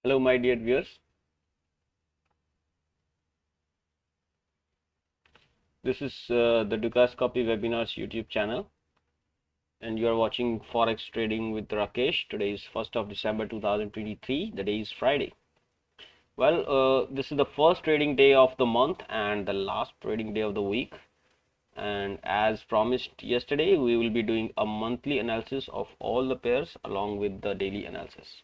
Hello, my dear viewers. This is the Dukascopy Webinars YouTube channel, and you are watching Forex Trading with Rakesh. Today is 1st of December 2023. The day is Friday. Well, this is the first trading day of the month and the last trading day of the week. And as promised yesterday, we will be doing a monthly analysis of all the pairs along with the daily analysis.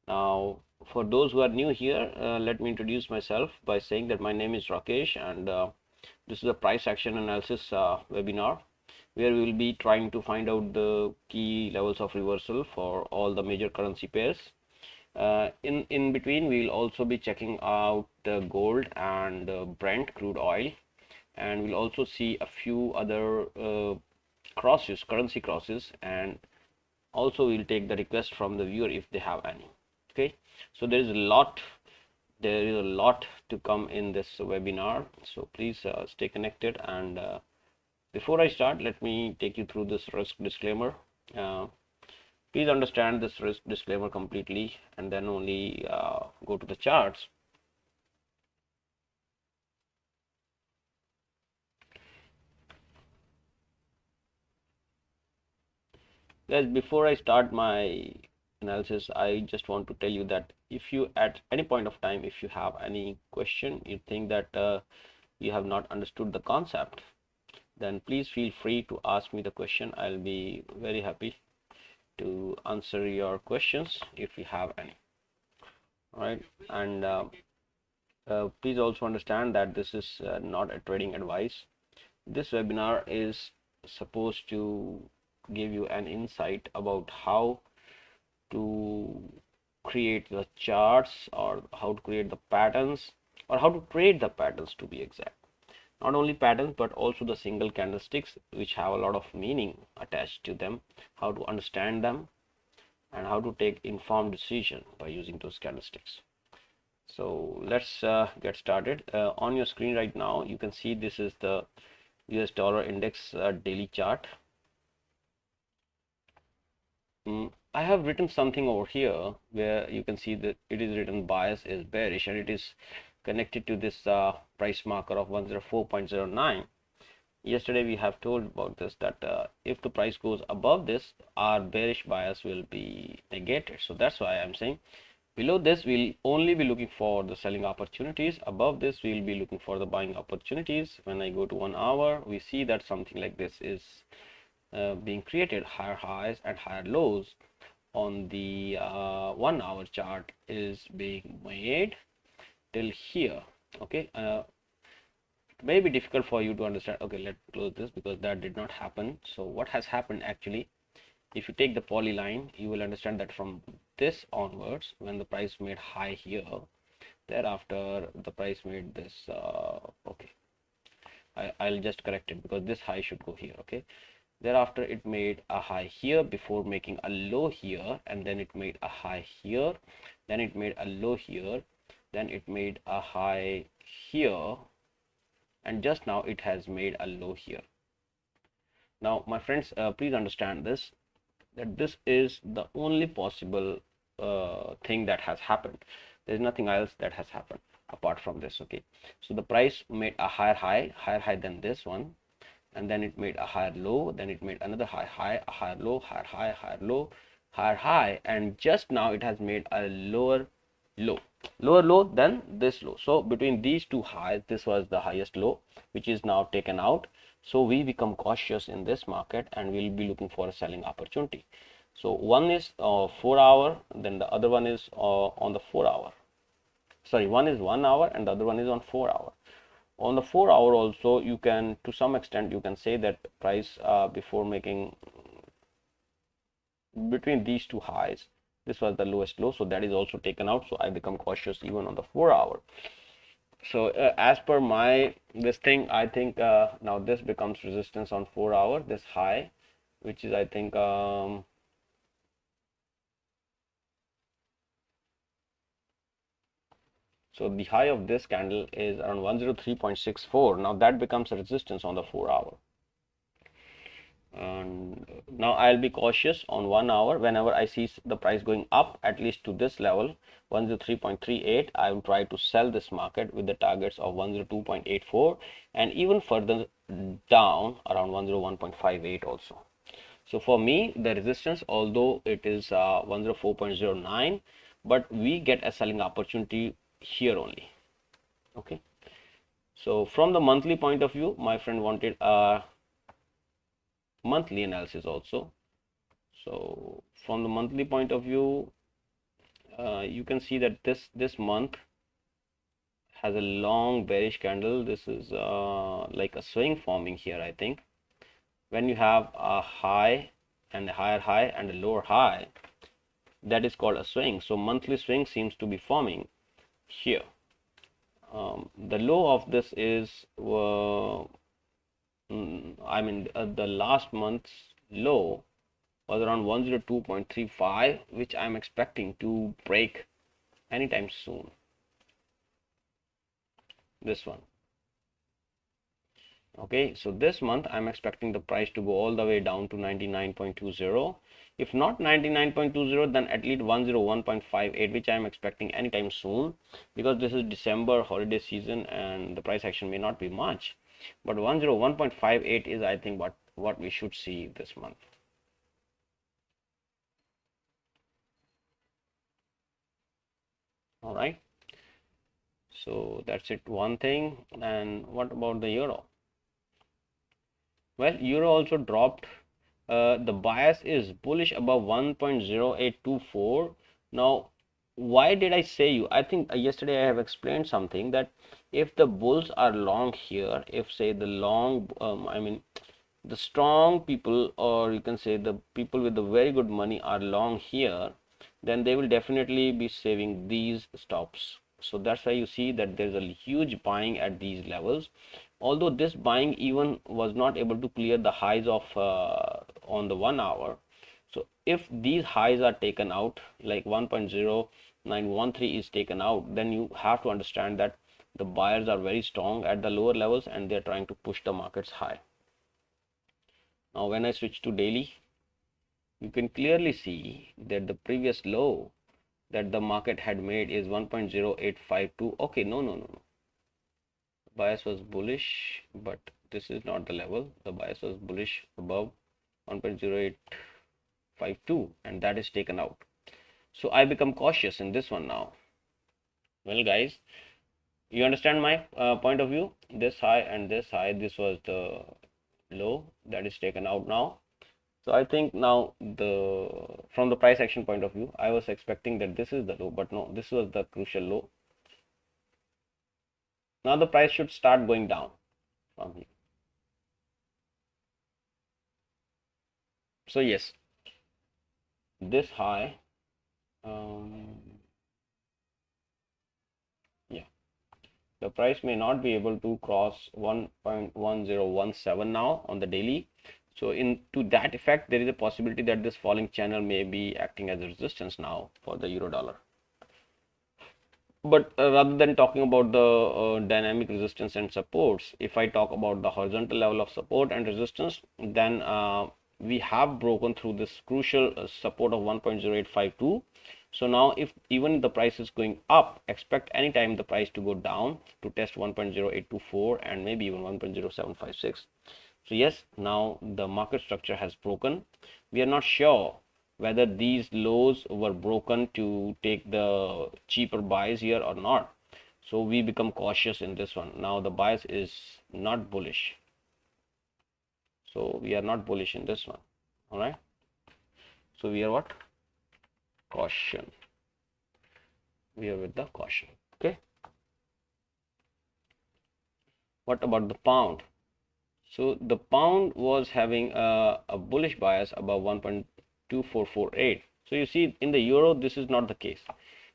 Now, for those who are new here, let me introduce myself by saying that my name is Rakesh, and this is a price action analysis webinar where we will be trying to find out the key levels of reversal for all the major currency pairs. In between, we will also be checking out gold and Brent crude oil, and we'll also see a few other crosses, currency crosses, and also we'll take the request from the viewer if they have any. Okay, so there is a lot to come in this webinar, so please stay connected. And before I start, let me take you through this risk disclaimer. Please understand this risk disclaimer completely and then only go to the charts. Guys, before I start my analysis, I just want to tell you that if you at any point of time, if you have any question, you think that you have not understood the concept, then please feel free to ask me the question. I'll be very happy to answer your questions if you have any. All right, and please also understand that this is not a trading advice. This webinar is supposed to give you an insight about how to create the charts, or how to create the patterns, or how to trade the patterns, to be exact. Not only patterns but also the single candlesticks, which have a lot of meaning attached to them, how to understand them, and how to take informed decision by using those candlesticks. So let's get started. On your screen right now, you can see this is the US dollar index daily chart. I have written something over here where you can see that it is written bias is bearish, and it is connected to this price marker of 104.09. Yesterday we have told about this, that if the price goes above this, our bearish bias will be negated. So that's why I'm saying below this we'll only be looking for the selling opportunities. Above this we'll be looking for the buying opportunities. When I go to 1 hour, we see that something like this is being created. Higher highs and higher lows on the 1 hour chart is being made till here. Okay, it may be difficult for you to understand. Okay, let's close this because that did not happen. So what has happened actually, if you take the polyline, you will understand that from this onwards, when the price made high here, thereafter the price made this okay, I'll just correct it because this high should go here. Okay, thereafter it made a high here before making a low here, and then it made a high here, then it made a low here, then it made a high here, and just now it has made a low here. Now my friends, please understand this, that this is the only possible thing that has happened. There's nothing else that has happened apart from this. Okay, so the price made a higher high than this one, and then it made a higher low, then it made another high, a higher low, higher high, higher low, higher high, and just now it has made a lower low than this low. So between these two highs, this was the highest low, which is now taken out. So we become cautious in this market and we'll be looking for a selling opportunity. So one is 4 hour, then the other one is on the 4 hour. Sorry, one is 1 hour and the other one is on 4 hour. On the 4 hour also, you can, to some extent, you can say that price before making between these two highs, this was the lowest low, so that is also taken out. So I become cautious even on the 4 hour. So as per my this thing, I think now this becomes resistance on 4 hour, this high, which is I think so the high of this candle is around 103.64. Now that becomes a resistance on the 4 hour. And now I'll be cautious on 1 hour. Whenever I see the price going up at least to this level 103.38, I will try to sell this market with the targets of 102.84 and even further down around 101.58 also. So for me, the resistance, although it is 104.09, but we get a selling opportunity here only. Okay. So from the monthly point of view, my friend wanted a monthly analysis also. So from the monthly point of view, you can see that this month has a long bearish candle. This is like a swing forming here, I think. When you have a high and a higher high and a lower high, that is called a swing. So monthly swing seems to be forming here. The low of this is the last month's low was around 102.35, which I'm expecting to break anytime soon. This one. Okay, so this month I'm expecting the price to go all the way down to 99.20. If not 99.20, then at least 101.58, which I'm expecting anytime soon, because this is December holiday season and the price action may not be much. But 101.58 is, I think, what we should see this month. All right. So that's it, one thing. And what about the euro? Well, euro also dropped. The bias is bullish above 1.0824. Now, why did I say you? I think yesterday I have explained something that if the bulls are long here, if say the long, the strong people, or you can say the people with the very good money are long here, then they will definitely be saving these stops. So that's why you see that there's a huge buying at these levels, although this buying even was not able to clear the highs of on the 1 hour. So if these highs are taken out, like 1.0913 is taken out, then you have to understand that the buyers are very strong at the lower levels and they're trying to push the markets high. Now when I switch to daily, you can clearly see that the previous low that the market had made is 1.0852. Okay, no. Bias was bullish, but this is not the level. The bias was bullish above 1.0852 and that is taken out. So I become cautious in this one now. Well guys, you understand my point of view? This high and this high, this was the low that is taken out now. So I think now from the price action point of view, I was expecting that this is the low, but no, this was the crucial low. Now the price should start going down from here. So yes, this high, yeah, the price may not be able to cross 1.1017 now on the daily. So to that effect, there is a possibility that this falling channel may be acting as a resistance now for the euro dollar. But rather than talking about the dynamic resistance and supports, if I talk about the horizontal level of support and resistance, then we have broken through this crucial support of 1.0852. So now if even the price is going up, expect anytime the price to go down to test 1.0824 and maybe even 1.0756. So yes, now the market structure has broken. We are not sure whether these lows were broken to take the cheaper buys here or not. So we become cautious in this one. Now the bias is not bullish. So we are not bullish in this one. All right. So we are what? Caution. We are with the caution. Okay. What about the pound? So the pound was having a bullish bias above 1.2448. So you see in the euro, this is not the case.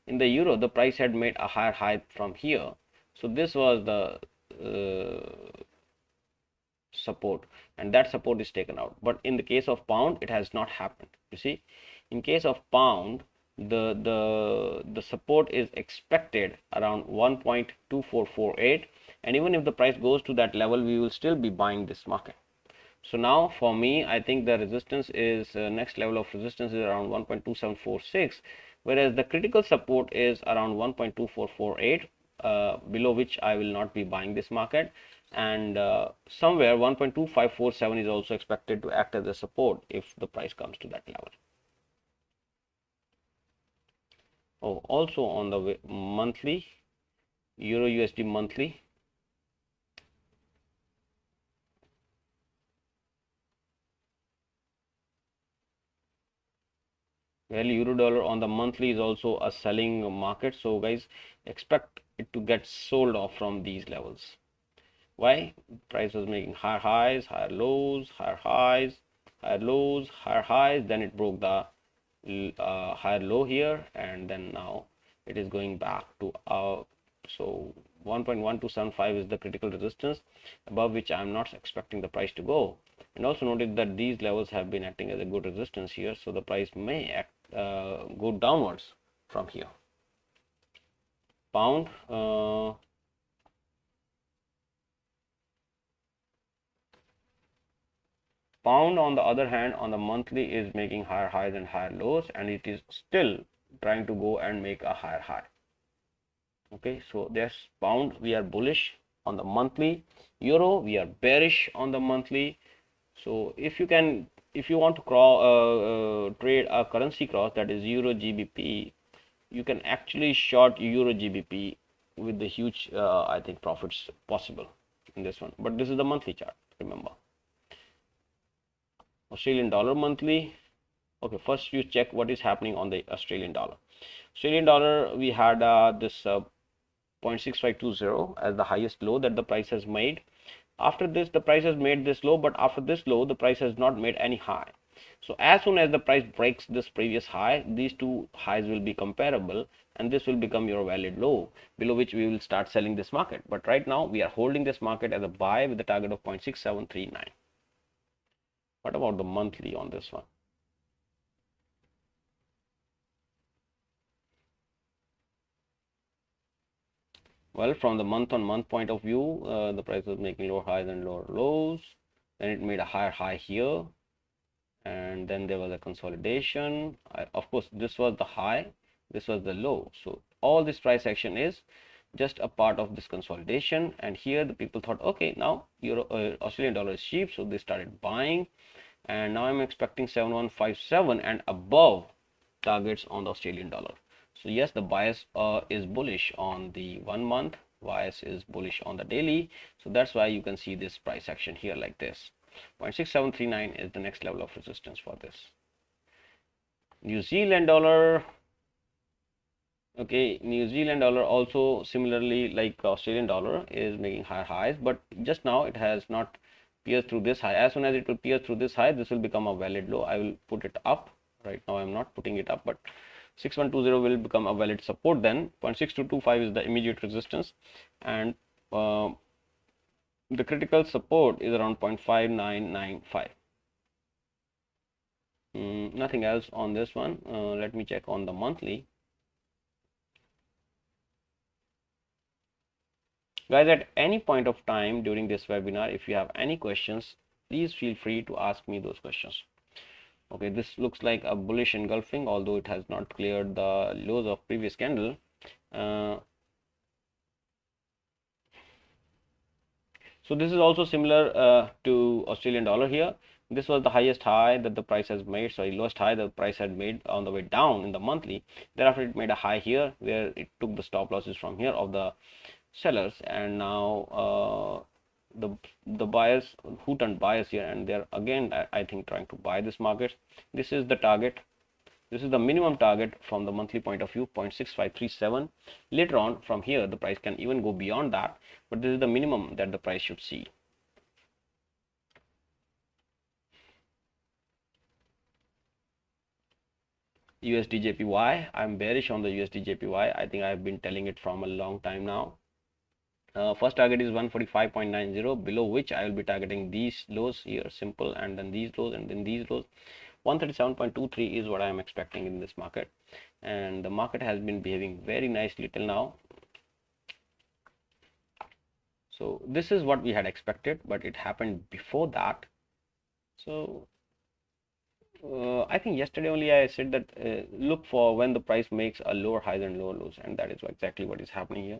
In the euro, the price had made a higher high from here. So this was the support, and that support is taken out. But in the case of pound, it has not happened. You see, in case of pound, the support is expected around 1.2448, and even if the price goes to that level, we will still be buying this market. So now for me, I think the resistance is next level of resistance is around 1.2746, whereas the critical support is around 1.2448, below which I will not be buying this market, and somewhere 1.2547 is also expected to act as a support if the price comes to that level. Oh, also on the monthly, Euro USD monthly. Well, euro dollar on the monthly is also a selling market, so guys, expect it to get sold off from these levels. Why? Price was making higher highs, higher lows, higher highs, higher lows, higher highs, then it broke the higher low here, and then now it is going back to so 1.1275 is the critical resistance, above which I am not expecting the price to go. And also notice that these levels have been acting as a good resistance here, so the price may act go downwards from here. Pound, pound on the other hand on the monthly is making higher highs and higher lows, and it is still trying to go and make a higher high. Okay, so there's pound, we are bullish on the monthly. Euro, we are bearish on the monthly. So if you want to trade a currency cross, that is Euro GBP, you can actually short Euro GBP with the huge I think profits possible in this one. But this is the monthly chart, remember. Australian dollar monthly. Okay, first you check what is happening on the Australian dollar. Australian dollar, we had this 0.6520 as the highest low that the price has made. After this, the price has made this low, but after this low, the price has not made any high. So as soon as the price breaks this previous high, these two highs will be comparable, and this will become your valid low, below which we will start selling this market. But right now, we are holding this market as a buy with a target of 0.6739. What about the monthly on this one? Well, from the month-on-month point of view, the price was making lower highs and lower lows. Then it made a higher high here, and then there was a consolidation. Of course, this was the high, this was the low. So all this price action is just a part of this consolidation. And here the people thought, okay, now Australian dollar is cheap, so they started buying. And now I'm expecting 7157 and above targets on the Australian dollar. So yes, the bias is bullish on the 1 month, bias is bullish on the daily. So that's why you can see this price action here like this. 0.6739 is the next level of resistance for this. New Zealand dollar. Okay, New Zealand dollar also similarly like Australian dollar is making higher highs, but just now it has not pierced through this high. As soon as it will pierce through this high, this will become a valid low. I will put it up. Right now I'm not putting it up, but 6120 will become a valid support. Then 0.6225 is the immediate resistance, and the critical support is around 0.5995. Nothing else on this one. Let me check on the monthly. Guys, at any point of time during this webinar, if you have any questions, please feel free to ask me those questions. Okay, this looks like a bullish engulfing, although it has not cleared the lows of previous candle. So this is also similar to Australian dollar here. This was the highest high that the price has made, sorry, lowest high the price had made on the way down in the monthly. Thereafter it made a high here where it took the stop losses from here of the sellers, and now the buyers who turned buyers here, and they're again I think trying to buy this market. This is the target. This is the minimum target from the monthly point of view, 0.6537. Later on from here the price can even go beyond that, but this is the minimum that the price should see. USD JPY, I'm bearish on the USD JPY. I think I've been telling it from a long time now. First target is 145.90, below which I will be targeting these lows here, simple, and then these lows, and then these lows. 137.23 is what I am expecting in this market, and the market has been behaving very nicely till now. So this is what we had expected, but it happened before that. So I think yesterday only I said that look for when the price makes a lower highs and lower lows, and that is exactly what is happening here.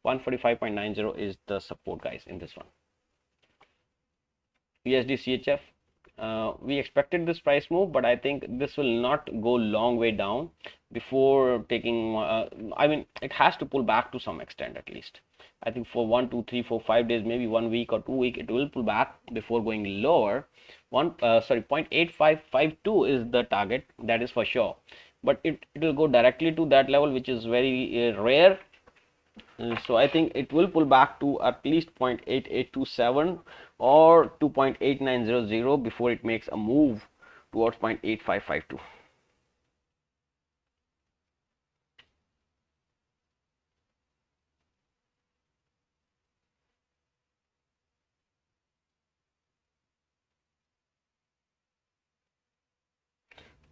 145.90 is the support, guys, in this one. USD CHF. We expected this price move, but I think this will not go long way down before taking. I mean, it has to pull back to some extent at least. I think for 1, 2, 3, 4, 5 days, maybe 1 week or 2 week, it will pull back before going lower. 0.8552 is the target, that is for sure. But it will go directly to that level, which is very rare. So I think it will pull back to at least 0.8827 or 2.8900 before it makes a move towards 0.8552.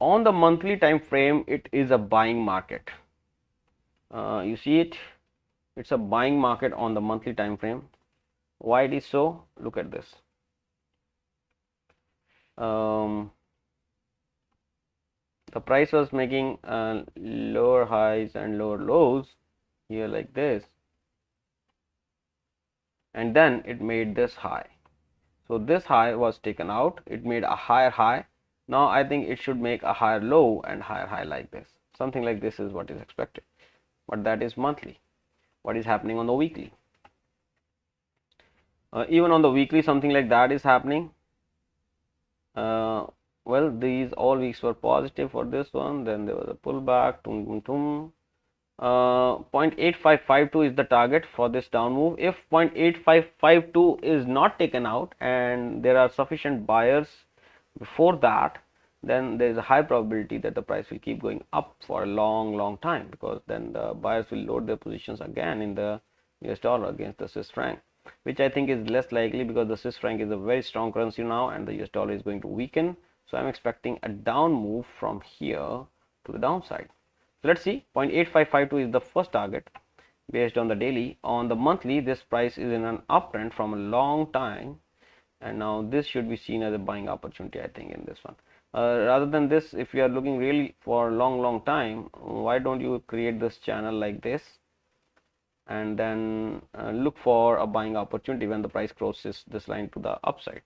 On the monthly time frame, it is a buying market. You see it? It's a buying market on the monthly time frame. Why it is so? Look at this. The price was making lower highs and lower lows here like this, and then it made this high. So this high was taken out, it made a higher high. Now I think it should make a higher low and higher high like this. Something like this is what is expected, but that is monthly. What is happening on the weekly? Even on the weekly, something like that is happening. Well, these all weeks were positive for this one, then there was a pullback. 0.8552 is the target for this down move. If 0.8552 is not taken out and there are sufficient buyers before that, then there is a high probability that the price will keep going up for a long time, because then the buyers will load their positions again in the US dollar against the Swiss franc, which I think is less likely because the Swiss franc is a very strong currency now and the US dollar is going to weaken. So I'm expecting a down move from here to the downside. So let's see, 0.8552 is the first target based on the daily. On the monthly, this price is in an uptrend from a long time, and now this should be seen as a buying opportunity, I think, in this one. Rather than this, if you are looking really for a long time, why don't you create this channel like this and then look for a buying opportunity when the price crosses this line to the upside.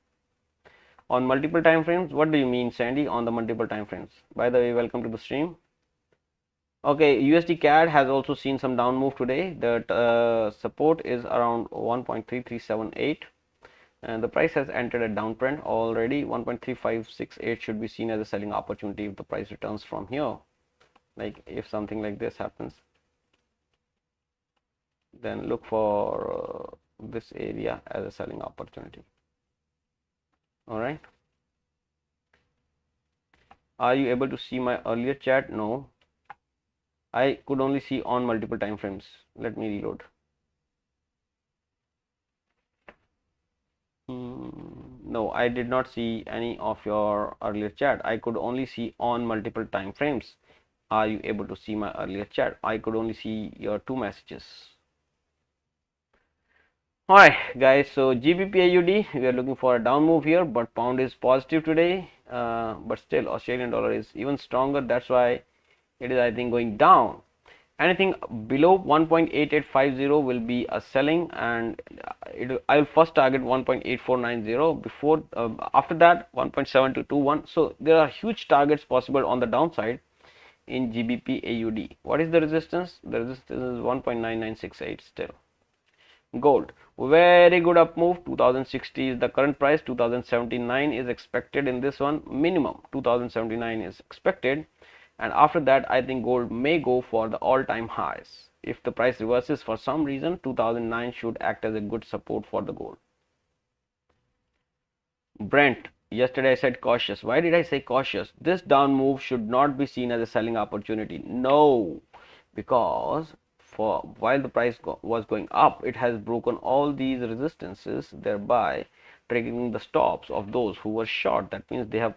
On multiple time frames, what do you mean, Sandy, on the multiple time frames? By the way, welcome to the stream. Okay, USD CAD has also seen some down move today. The support is around 1.3378 and the price has entered a downtrend already. 1.3568 should be seen as a selling opportunity if the price returns from here. Like if something like this happens, then look for this area as a selling opportunity. All right. Are you able to see my earlier chat? No, I could only see on multiple time frames. Let me reload. No, I did not see any of your earlier chat. I could only see on multiple time frames. Are you able to see my earlier chat? I could only see your 2 messages. Alright guys, so GBP AUD, we are looking for a down move here, but pound is positive today, but still Australian dollar is even stronger. That's why it is, I think, going down. Anything below 1.8850 will be a selling, and I will first target 1.8490 before after that 1.7221. So there are huge targets possible on the downside in GBP AUD. What is the resistance? The resistance is 1.9968 still. Gold, very good up move. 2060 is the current price. 2079 is expected in this one. Minimum 2079 is expected, and after that I think gold may go for the all-time highs. If the price reverses for some reason, 2009 should act as a good support for the gold. Brent, yesterday I said cautious. Why did I say cautious? This down move should not be seen as a selling opportunity. No, because for while the price was going up, it has broken all these resistances, thereby triggering the stops of those who were short. That means they have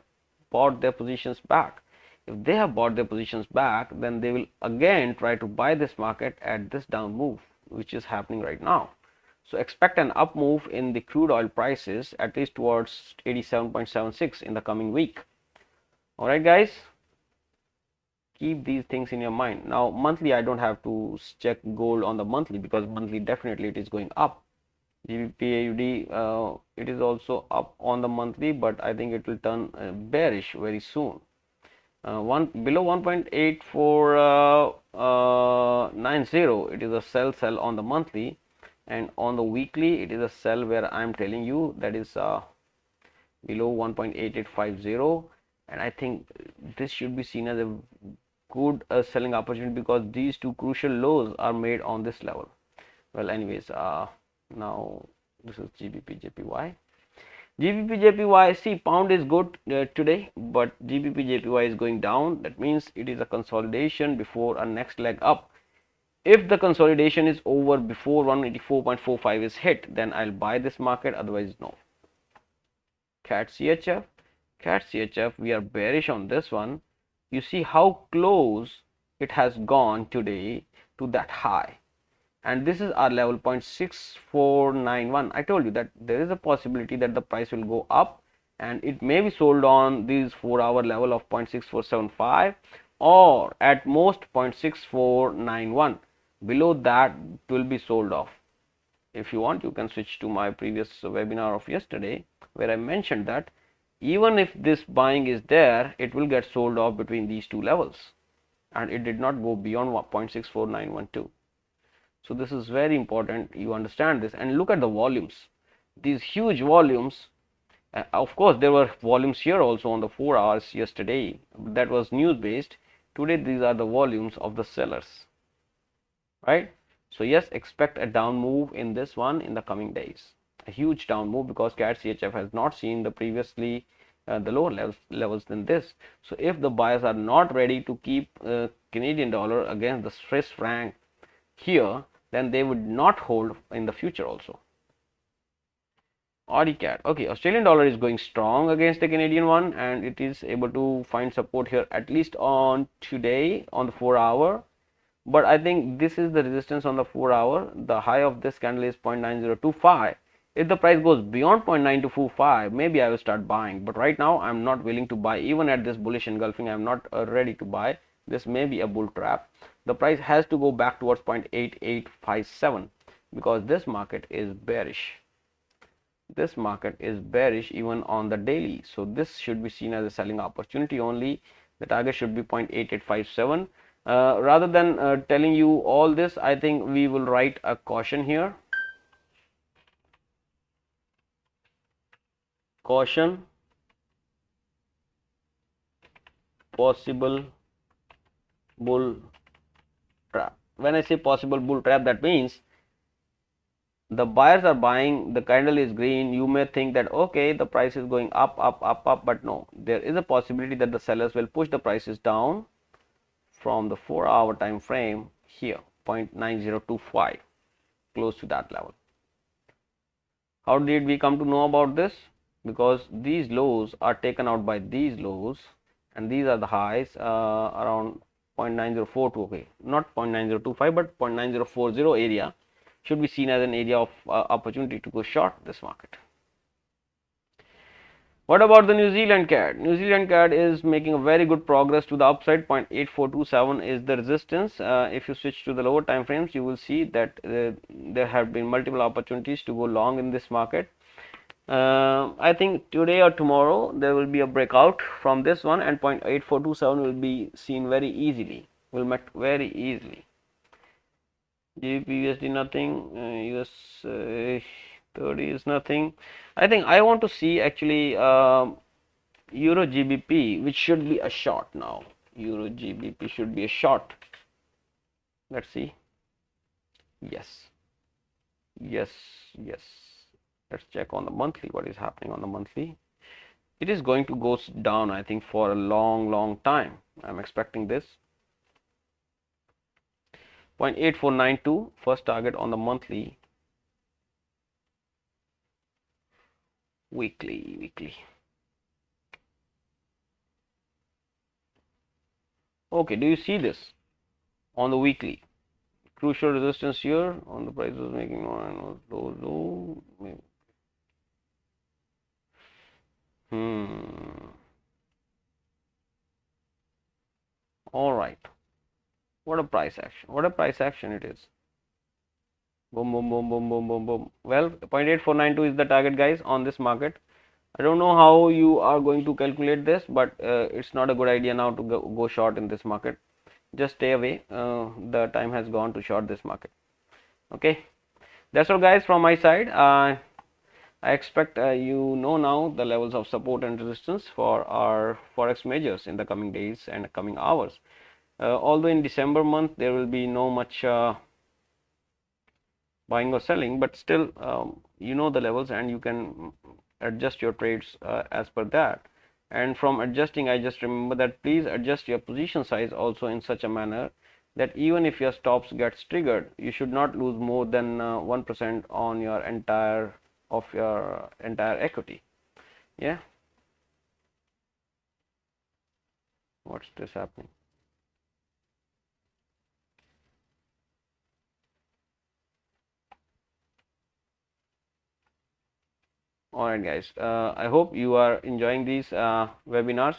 bought their positions back. If they have bought their positions back, then they will again try to buy this market at this down move, which is happening right now. So expect an up move in the crude oil prices at least towards 87.76 in the coming week. All right, guys, keep these things in your mind. Now monthly, I don't have to check gold on the monthly because monthly definitely it is going up. GBP AUD, it is also up on the monthly, but I think it will turn bearish very soon. One below 1.8490, it is a sell on the monthly, and on the weekly it is a sell where I am telling you that is below 1.8850, and I think this should be seen as a good selling opportunity because these two crucial lows are made on this level. Well, anyways, now this is GBP JPY. GBP JPY, see, pound is good today, but GBP JPY is going down. That means it is a consolidation before a next leg up. If the consolidation is over before 184.45 is hit, then I'll buy this market, otherwise no. CAT CHF, we are bearish on this one. You see how close it has gone today to that high, and this is our level 0.6491. I told you that there is a possibility that the price will go up and it may be sold on this 4-hour level of 0.6475 or at most 0.6491. Below that it will be sold off. If you want, you can switch to my previous webinar of yesterday where I mentioned that even if this buying is there, it will get sold off between these two levels, and it did not go beyond 0.64912. So this is very important you understand this, and look at the volumes, these huge volumes. Of course there were volumes here also on the 4 hours yesterday, that was news based. Today these are the volumes of the sellers, right? So yes, expect a down move in this one in the coming days, a huge down move, because CAD CHF has not seen the previously the lower levels than this. So if the buyers are not ready to keep Canadian dollar against the Swiss franc here, then they would not hold in the future also. Aussie CAD, okay, Australian dollar is going strong against the Canadian one, and it is able to find support here at least on today on the 4 hour. But I think this is the resistance on the 4 hour. The high of this candle is 0.9025. If the price goes beyond 0.9245, maybe I will start buying, but right now I'm not willing to buy. Even at this bullish engulfing, I'm not ready to buy. This may be a bull trap. The price has to go back towards 0.8857 because this market is bearish. This market is bearish even on the daily. So this should be seen as a selling opportunity only. The target should be 0.8857. Rather than telling you all this, I think we will write a caution here. Caution, possible bull trap. When I say possible bull trap, that means the buyers are buying, the candle is green. You may think that okay, the price is going up, but no, there is a possibility that the sellers will push the prices down from the 4 hour time frame here, 0.9025, close to that level. How did we come to know about this? Because these lows are taken out by these lows, and these are the highs around 0.9042, okay, not 0.9025 but 0.9040 area should be seen as an area of opportunity to go short this market. What about the New Zealand CAD? New Zealand CAD is making a very good progress to the upside. 0.8427 is the resistance. If you switch to the lower time frames, you will see that there have been multiple opportunities to go long in this market. I think today or tomorrow there will be a breakout from this one, and 0.8427 will be seen very easily, will met very easily. GBP USD nothing, US 30 is nothing. I think I want to see actually Euro GBP, which should be a short now. Euro GBP should be a short. Let's see. Yes. Let's check on the monthly what is happening on the monthly. It is going to go down, I think, for a long time. I'm expecting this. 0.8492 first target on the monthly. Weekly. Okay, do you see this on the weekly? crucial resistance here on the price was making low. All right. What a price action. What a price action it is. Boom, boom, boom, boom, boom, boom, boom. Well, 0.8492 is the target, guys, on this market. I don't know how you are going to calculate this, but it's not a good idea now to go short in this market. Just stay away. The time has gone to short this market. Okay, that's all, guys, from my side. I expect you know now the levels of support and resistance for our forex majors in the coming days and coming hours. Although in December month there will be no much buying or selling, but still you know the levels and you can adjust your trades as per that. And from adjusting, I just remember that please adjust your position size also in such a manner that even if your stops gets triggered, you should not lose more than 1% on your entire equity. Yeah, what's this happening? Alright, guys, I hope you are enjoying these webinars.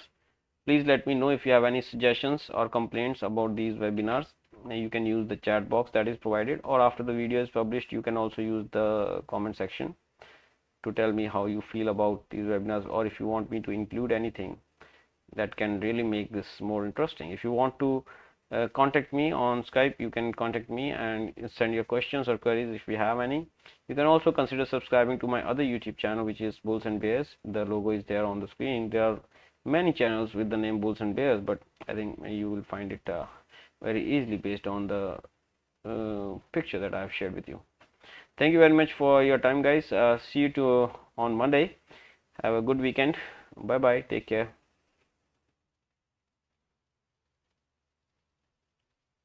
Please let me know if you have any suggestions or complaints about these webinars. You can use the chat box that is provided, or after the video is published you can also use the comment section to tell me how you feel about these webinars, or if you want me to include anything that can really make this more interesting. If you want to contact me on Skype, you can contact me and send your questions or queries if you have any. You can also consider subscribing to my other YouTube channel, which is Bulls and Bears. The logo is there on the screen. There are many channels with the name Bulls and Bears, but I think you will find it very easily based on the picture that I have shared with you. Thank you very much for your time, guys. See you on Monday. Have a good weekend. Bye bye. Take care.